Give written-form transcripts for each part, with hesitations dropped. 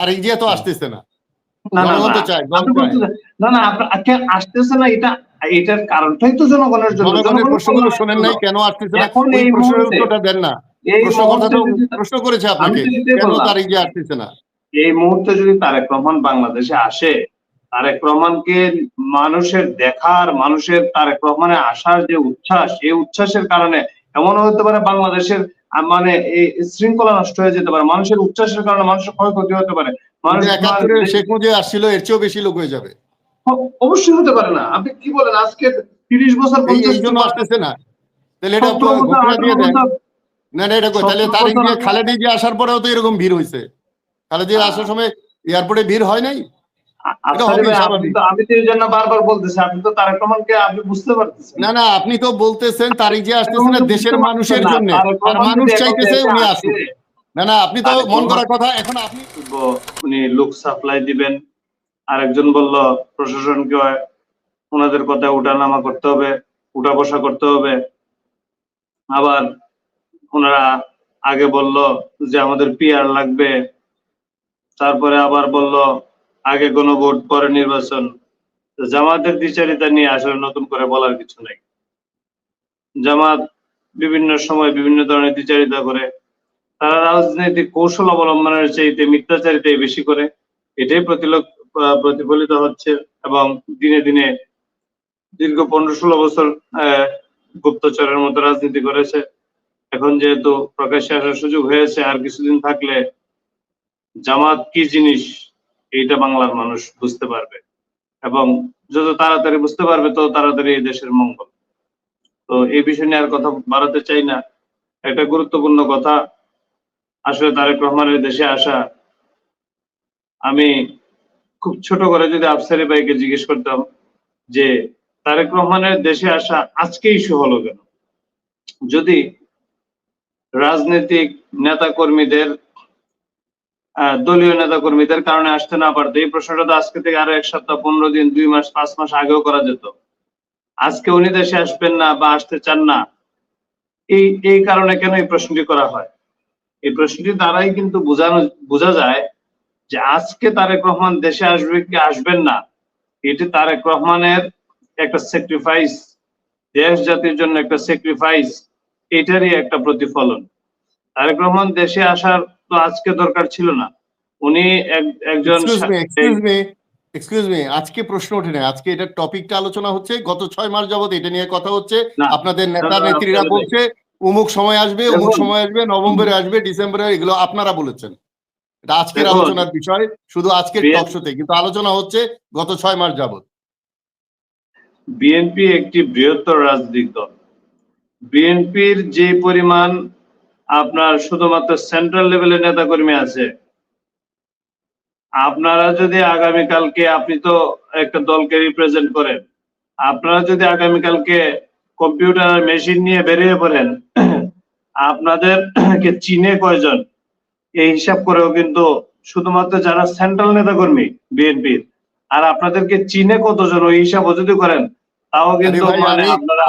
তারেক জিয়া তো আসতেছে না, না না জনগণ না তো চায়, দল আপনি চায়। বলছেন না না আপনার আসতেছে না, এটার কারণটাই তো জনগণের জন্য, জনগণের প্রশ্নগুলো শোনেন নাই, কেন আসতেছে না এখন ওই এই প্রশ্নের মুহূর্তে উত্তরটা দেন না। এই প্রশ্ন কথা মুহূর্তে তো যদি প্রশ্ন করেছে আমি আপনাকে, তো সেটাই কেন বললাম, তারেক জিয়া আসতেছে না। এই মুহূর্তে যদি তারেক রহমান বাংলাদেশে আসে, তারেক রহমানকে মানুষের দেখার, মানুষের তারেক রহমানের আসার যে উচ্ছ্বাস, এই উচ্ছ্বাসের কারণে এমন হতে পারে বাংলাদেশের মানে এই শৃঙ্খলা নষ্ট হয়ে যেতে পারে, মানুষের উচ্ছ্বাসের কারণে মানুষের ক্ষয়ক্ষতি হতে পারে, মানুষ 71-এ শেখ মুজিব আসছিল, এর চেয়েও বেশি লোক হয়ে যাবে। অবশ্যই হতে পারে না। আপনি কি বলেন, আজকে 30 বছর এই জন্য আসতেছে না। তাহলে এটা 17 বছর ঘোষণা 18 দিয়ে দেন। বছর না না, এটা তাহলে 17 তারেক বছর জিয়া, খালেদা জিয়া আসার পরেও তো এরকম ভিড় হয়েছে। খালেদা জিয়া আসার সময় এয়ারপোর্টে ভিড় হয় নাই? এটা আফসারি হবেই ভাই, স্বাভাবিক। আমি তো এই জন্য বারবার বলতেছি, আপনি তো তারেক রহমানকে আপনি বুঝতে পারতেছেন না না, আপনি তো বলতেছেন তারেক জিয়া আসতেছে না দেশের মানুষের জন্য, তারেক আর রহমান মানুষ যদি এখন চাইতেছে দেশে উনি আসে, আসুক। না না, আপনি তো তারেক মন রহমান করার কথা এখন আপনি উনি লোক সাপ্লাই দিবেন, আরেকজন বলল প্রশাসনকে ওনাদের কথায় উঠানামা করতে হবে, উঠা বসা করতে হবে। আবার ওনারা আগে বলল যে আমাদের পিআর লাগবে, তারপরে আবার বলল আগে গণভোট পরে নির্বাচন। জামাতের দ্বিচারিতা নিয়ে আসলে নতুন করে বলার কিছু নেই। জামাত বিভিন্ন সময় বিভিন্ন ধরনের দ্বিচারিতা করে, তারা রাজনৈতিক কৌশল অবলম্বনের চাইতে মিথ্যাচারিতাই বেশি করে, এটাই প্রতিফলিত হচ্ছে। এবং দিনে দিনে দীর্ঘ 15-16 বছর গুপ্তচরের মতো রাজনীতি করেছে, এখন যেহেতু প্রকাশ্যে আসার সুযোগ হয়েছে, আর কিছুদিন থাকলে জামাত কি জিনিস এইটা বাংলার মানুষ বুঝতে পারবে, এবং যত তাড়াতাড়ি বুঝতে পারবে তত তাড়াতাড়ি এই দেশের মঙ্গল। তো এই বিষয় নিয়ে আর কথা বাড়াতে চাই না। একটা গুরুত্বপূর্ণ কথা, আসলে তারেক রহমানের দেশে আসা, আমি খুব ছোট করে যদি আফসারি ভাইকে জিজ্ঞেস করতাম যে তারেক রহমানের দেশে আসা আজকে ইস্যু হলো কেন, যদি রাজনৈতিক নেতা কর্মীদের দলীয় নেতা কর্মীদের কারণে আসতে না পারতো, এই প্রশ্নটা তো আজকে থেকে আরো 1 সপ্তাহ, 15 দিন, 2 মাস, 5 মাস আগেও করা যেত। আজকে উনি দেশে আসবেন না বা আসতে চান না, এই কারণে কেন এই প্রশ্নটি করা হয়? এই প্রশ্নটি দ্বারাই কিন্তু বোঝা যায় যে আজকে তারেক রহমান দেশে আসবে কি আসবেন না, এটি তারেক রহমানের একটা স্যাক্রিফাইস, দেশ জাতির জন্য একটা স্যাক্রিফাইস, এটারই একটা প্রতিফলন। তারেক রহমান দেশে আসার তো আজকে দরকার ছিল না। উনি একজন এক্সকিউজ মি, আজকে প্রশ্ন ওঠে না, আজকে এটা টপিকটা আলোচনা হচ্ছে, গত 6 মাস যাবত এটা নিয়ে কথা হচ্ছে। আপনাদের নেতা নেত্রীরা বলছে অমুক সময় আসবে, অমুক সময় আসবে, নভেম্বরে আসবে, ডিসেম্বরে, এগুলো আপনারা বলেছেন। এটা আজকের আলোচনার বিষয়, শুধু আজকের টক শোতে, কিন্তু আলোচনা হচ্ছে গত 6 মাস যাবত। বিএনপি একটি বৃহত্তর রাজনৈতিক দল। বিএনপির যে পরিমাণ আপনার শুধুমাত্র সেন্ট্রাল লেভেলের নেতাকর্মী আছে, আপনারা যদি আগামীকালকে, আপনি তো একটা দলকে রিপ্রেজেন্ট করেন, আপনারা যদি আগামীকালকে কম্পিউটার মেশিন নিয়ে বেরিয়ে পড়েন, আপনাদেরকে চিনে কয়জন এই হিসাব করেও কিন্তু শুধুমাত্র যারা সেন্ট্রাল নেতাকর্মী বিএনপির, আর আপনাদেরকে চিনে কতজন ওই হিসাবও যদি করেন, তাও কিন্তু মানে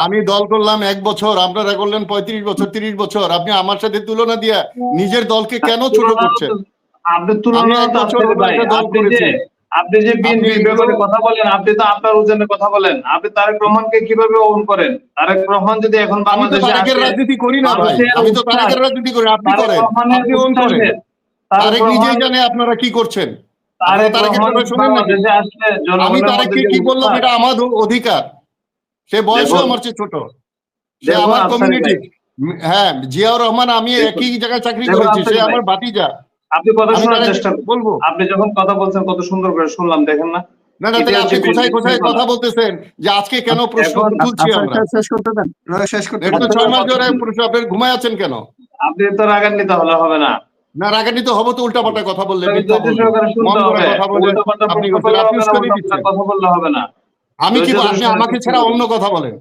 আমি দল করলাম 1 বছর, আপনারা করলেন 35 বছর, 30 বছর। আপনি আমার সাথে তুলনা দিয়া নিজের দলকে কেন ছোট করছেন? আপনি তুলনা, আপনি যে বিএনপির ব্যাপারে কথা বলেন, আপনি তো আপনার ওজনের কথা বলেন, আপনি তারেক রহমানকে কিভাবে ওন করেন? তারেক রহমান যদি এখন বাংলাদেশে আসে, রাজনীতি করি না ভাই, আমি তো তারেকের রাজনীতি করি, আপনি করেন, আপনি ওন করেন। তারেক নিজেই জানে আপনারা কি করছেন। আমি তারেককে কি বললাম, এটা আমার অধিকার। সে বয়সে আমার চেয়ে ছোট, সে আমার কমিউনিটি। হ্যাঁ, জিয়াউর রহমান, আমি একই জায়গায় চাকরি করেছি, সে আমার ভাতিজা। আপনি কথা শোনার চেষ্টা বলবো, আপনি যখন কথা বলছেন কত সুন্দর করে শুনলাম, দেখেন না? না না, তাহলে আপনি কোথায় কোথায় কথা বলতেছেন যে আজকে কেন প্রশ্ন তুলছি আমরা? শেষ করতে দেন, শেষ করতে দেন। 6 মাস ধরে আপনি ঘুমায় আছেন কেন? আপনি তো রাগান্বিত হলে হবে না। না, রাগান্বিত হবো তো উল্টাপাল্টা কথা বললে, কথা বললে হবে না। আমি কি, আপনি আমাকে ছাড়া অন্য কথা বলেন?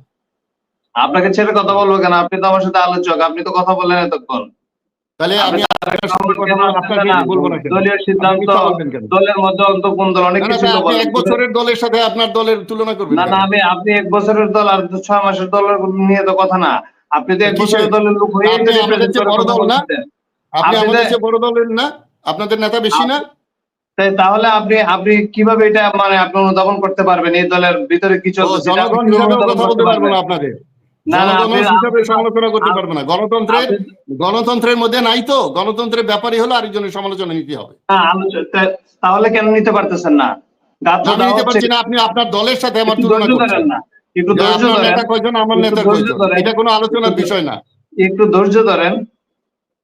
আপনাকে ছেড়ে কথা বলবো কেন? আপনি তো আমার সাথে আলোচক, আপনি তো কথা বললেন এতক্ষণ। তাহলে আমি দলীয় সিদ্ধান্ত, দলের মধ্যে অন্তঃকুন্দল অনেক কিছু। 1 বছরের দলের সাথে আপনার দলের তুলনা করবেন না? আপনি 1 বছরের দল আর 6 মাসের দলের নিয়ে তো কথা না। আপনি তো 1 বছরের দলের লোক হয়ে বড় দল না? আপনি আমাদের চেয়ে বড় দলের না? আপনাদের নেতা বেশি না? তাহলে আপনি কিভাবে এটা মানে আপনি অনুধাবন করতে পারবেন এই দলের ভিতরে কি চলছে? জনগণ হিসাবে কথা বলতে পারবো না আপনাদের, জনগণ হিসাবে সমালোচনা করতে পারবো না। গণতন্ত্রের মধ্যে নাই তো, গণতন্ত্রের ব্যাপারই হলো আরেকজনের সমালোচনা নিতে হবে। তাহলে কেন নিতে পারতেছেন না? আমি নিতে পারছি না, আপনি আপনার দলের সাথে আমার তুলনা করছেন। একটু ধৈর্য আপনার ধরেন, নেতা কয়জন, আমার নেতা কয়জন, এটা কোনো আলোচনার বিষয় না। একটু ধৈর্য ধরেন,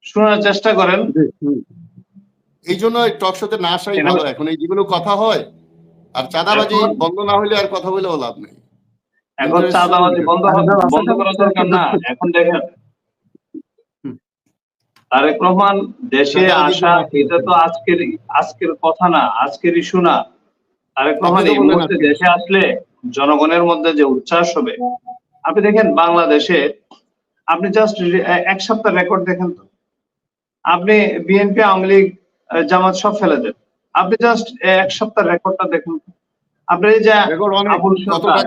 শোনার চেষ্টা করেন। এই জন্য টক শোতে না আসাই ভালো। এখন এই যেগুলো কথা হয়, আর চাঁদাবাজি বন্ধ না হইলে আর কথা বলেও লাভ নেই। এখন চাঁদাবাজি বন্ধ করা দরকার না। এখন দেখেন তারেক রহমান দেশে আসা, এটা তো আজকের কথা না, আজকের ইস্যু না। তারেক রহমান এই মুহূর্তে দেশে আসলে জনগণের মধ্যে যে উচ্ছ্বাস হবে, আপনি দেখেন বাংলাদেশে, আপনি জাস্ট এক সপ্তাহ রেকর্ড দেখেন তো, আপনি বিএনপি, আওয়ামী লীগ, জামাত সব ফেলে দেন, আপনি জাস্ট এক সপ্তাহ রেকর্ডটা দেখুন। আপনি এই যে আবুল সরকার,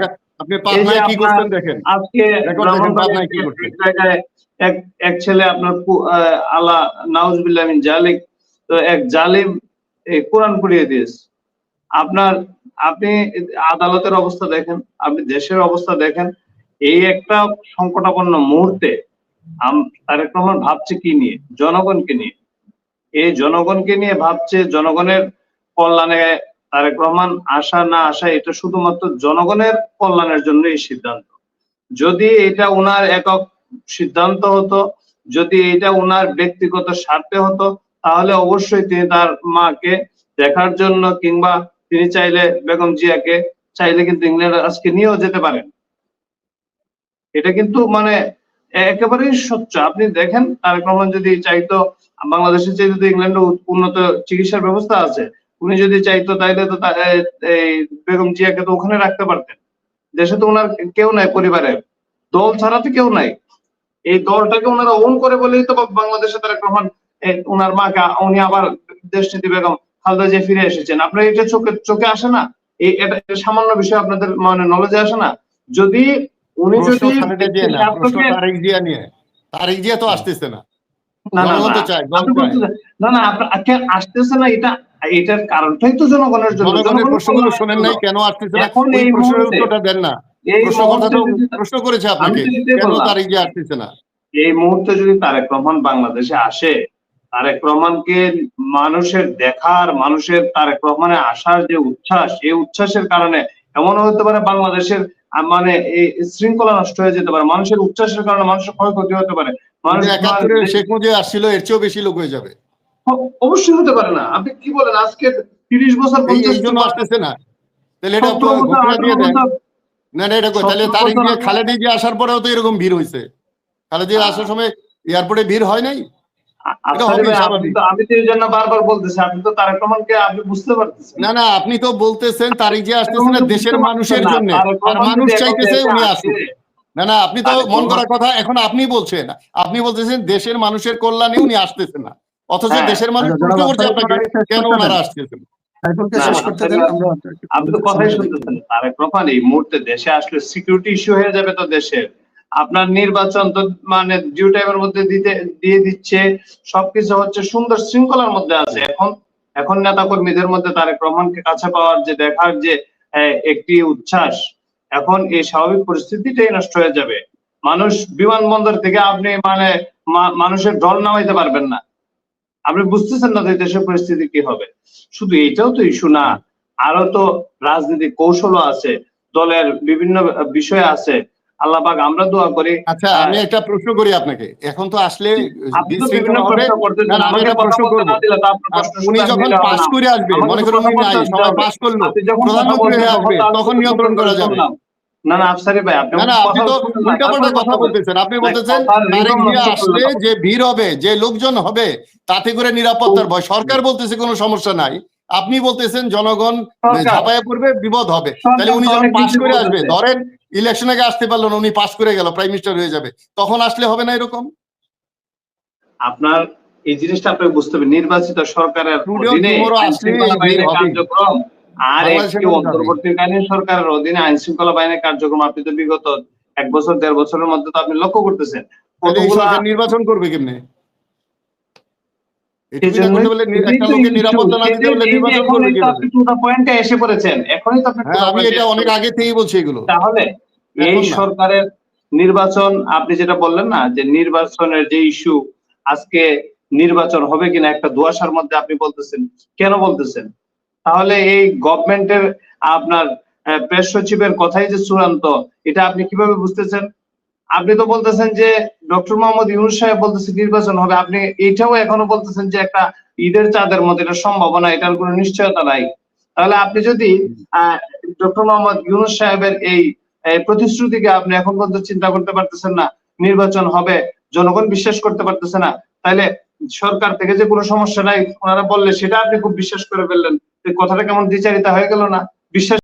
আজকে এক ছেলে আপনার আল্লাহ নাউজুবিল্লাহ মিন জালিক, তো এক জালিম কোরআন পড়িয়ে দিয়েছে। আপনি আদালতের অবস্থা দেখেন, আপনি দেশের অবস্থা দেখেন। এই একটা সংকটাপন্ন মুহূর্তে তারেক রহমান ভাবছে কি নিয়ে? জনগণকে নিয়ে। এই জনগণকে নিয়ে ভাবছে, জনগণের কল্যাণে তারেক রহমান আসা না আসা, এটা শুধুমাত্র জনগণের কল্যাণের জন্য এই সিদ্ধান্ত। যদি এটা ওনার একক সিদ্ধান্ত হতো, যদি এটা ওনার ব্যক্তিগত স্বার্থে হতো, তাহলে অবশ্যই তিনি তার মাকে দেখার জন্য, কিংবা তিনি চাইলে বেগম জিয়াকে চাইলে কিন্তু ইংল্যান্ড আজকে নিয়েও যেতে পারেন। এটা কিন্তু মানে একেবারেই স্বচ্ছ। আপনি দেখেন তারেক রহমান যদি চাইতো, বাংলাদেশের চাইতে তো ইংল্যান্ডে উন্নত চিকিৎসার ব্যবস্থা আছে, উনি যদি চাইতো তাইলে তো এই বেগম জিয়াকে তো ওখানে রাখতে পারতেন। দেশে তো ওনার কেউ নাই, পরিবারের দল ছাড়া তো কেউ নাই। এই দলটাকে ওনারা ওন করে বলেই তো বাংলাদেশে তারেক রহমান ওনার মাকে, উনি আবার দেশনীতি বেগম খালেদা জিয়া ফিরে এসেছেন। আপনার এটা চোখে আসে না? এটা সামান্য বিষয় আপনাদের মানে নলেজে আসে না? যদি উনি যদি তারেক জিয়া তো আসতেছে না, আসতেছে না, এটার কারণটাই তো জনগণের জন্য। জনগণের প্রশ্নগুলো শোনেন নাই, কেন আসতেছে না ওই প্রশ্নের উত্তরটা দেন না। প্রশ্ন করেছে আপনাকে, কেন তারেক জিয়া আসতেছে না? এই মুহূর্তে যদি তারেক রহমান বাংলাদেশে আসে, তারেক রহমানকে মানুষের দেখার, মানুষের তারেক রহমানের আসার যে উচ্ছ্বাস, এই উচ্ছ্বাসের কারণে এমন হতে পারে বাংলাদেশের মানে এই শৃঙ্খলা নষ্ট হয়ে যেতে পারে, মানুষের উচ্ছ্বাসের কারণে মানুষের ক্ষয়ক্ষতি হতে পারে। শেখ মুজিব আসছিল, এর চেয়েও বেশি লোক হয়ে যাবে। অবশ্যই হতে পারে না। আপনি কি বলেন? আজকে 30 বছর আসতেছে না, তাহলে এটা ঘোষণা দিয়ে দেন না। এটা তাহলে তারেক জিয়া, খালেদা জিয়া আসার পরেও তো এরকম ভিড় হয়েছে। খালেদা জিয়া আসার সময় এয়ারপোর্টে ভিড় হয় নাই? আমি তো এই জন্য বারবার বলতেছি, আপনি তো তারেক রহমানকে আপনি বুঝতে পারতেছেন না। আপনি তো বলতেছেন তারেক জিয়া আসতেছে না দেশের মানুষের জন্য, আর মানুষ চাইতেছে উনি আসুক। না, আপনি তো মন করার কথা এখন আপনি বলছেন, আপনি বলতেছেন দেশের মানুষের কল্যাণে উনি আসতেছে না, অথচ দেশের মানুষ প্রশ্ন করছে আপনাকে কেন ওনারা আসতেছেন। আপনি তো কথাই শুনতেছেন। তারেক রহমান এই মুহূর্তে দেশে আসলে সিকিউরিটি ইস্যু হয়ে যাবে তো দেশের। আপনার নির্বাচন তো মানে ডিউ টাইমের মধ্যে দিয়ে দিচ্ছে, সবকিছু হচ্ছে সুন্দর শৃঙ্খলার মধ্যে আছে। এখন নেতা কর্মীদের মধ্যে তারেক রহমানকে কাছে পাওয়ার যে দেখার যে একটি উচ্ছ্বাস, এখন এই স্বাভাবিক পরিস্থিতিটাই নষ্ট হয়ে যাবে। মানুষ বিমানবন্দর থেকে আপনি মানে মানুষের ঢল নামাইতে পারবেন না। আপনি বুঝতেছেন না দেশের পরিস্থিতি কি হবে। শুধু এইটাও তো ইস্যু না, আরো তো রাজনৈতিক কৌশলও আছে, দলের বিভিন্ন বিষয় আছে। আল্লাহ পাক আমরা দোয়া করি। আচ্ছা, আমি একটা প্রশ্ন করি আপনাকে। এখন তো আসলে উনি যখন পাস করে আসবে, মনে করেন উনি নাই, সবাই পাস করলো, প্রধানমন্ত্রী হয়ে আসবে, তখন নিয়ন্ত্রণ করা যাবে। না আফসারি ভাই, আপনি তো উল্টাপাল্টা কথা বলতেছেন। আপনি বলতেছেন তারেক জিয়া আসলে যে ভিড় হবে, যে লোকজন হবে, তাতে করে নিরাপত্তার ভয়। সরকার বলতেছে কোনো সমস্যা নাই, আপনি বলতেছেন জনগণ ঝাঁপায়ে পড়বে, বিপদ হবে। তাহলে উনি যখন পাস করে আসবে, ধরেন ইলেকশন আগে আসতে পারলো না, উনি পাস করে গেল, প্রাইম মিনিস্টার হয়ে যাবে, তখন আসলে হবে না এরকম? আপনার এই জিনিসটা আপনাকে বুঝতে হবে, নির্বাচিত সরকারের অধীনে কার্যক্রম আর একটি অন্তর্বর্তীকালীন সরকারের অধীনে আইন শৃঙ্খলা বাহিনীর কার্যক্রম আপনি তো বিগত 1 বছর 1.5 বছরের মধ্যে তো আপনি লক্ষ্য করতেছেন। নির্বাচন করবে কেমনে? এটুকুই না করতে পারলে একটা লোকের নিরাপত্তা না দিতে পারলে নির্বাচন করবে কি আপনি টু দ্য পয়েন্টে এসে পড়েছেন, এখনই তো আপনি হ্যাঁ, আমি এটা অনেক আগে থেকেই বলছি এগুলো। তাহলে এই সরকারের নির্বাচন, আপনি যেটা বললেন না যে নির্বাচনের যে ইস্যু, আজকে নির্বাচন হবে কিনা একটা ধোঁয়াশার মধ্যে আপনি বলতেছেন, কেন বলতেছেন? তাহলে এই গভর্নমেন্টের আপনার প্রেস সচিবের কথাই যে চূড়ান্ত, এটা আপনি কিভাবে বুঝতেছেন? আপনি তো বলতেছেন যে ডক্টর মোহাম্মদ ইউনূস সাহেব বলতেছে নির্বাচন হবে, আপনি এটাও এখনো বলতেছেন যে একটা ঈদের চাঁদের মধ্যে এটা সম্ভাবনা, এটার কোনো নিশ্চয়তা নাই। তাহলে আপনি যদি ডক্টর মোহাম্মদ ইউনূস সাহেবের এই প্রতিশ্রুতিকে আপনি এখন পর্যন্ত চিন্তা করতে পারতেছেন না, নির্বাচন হবে, জনগণ বিশ্বাস করতে পারতেছে না, তাহলে সরকার থেকে যে কোনো সমস্যা নাই ওনারা বললে সেটা আপনি খুব বিশ্বাস করে ফেললেন, কথাটা কেমন দ্বিচারিতা হয়ে গেল না? বিশ্বাস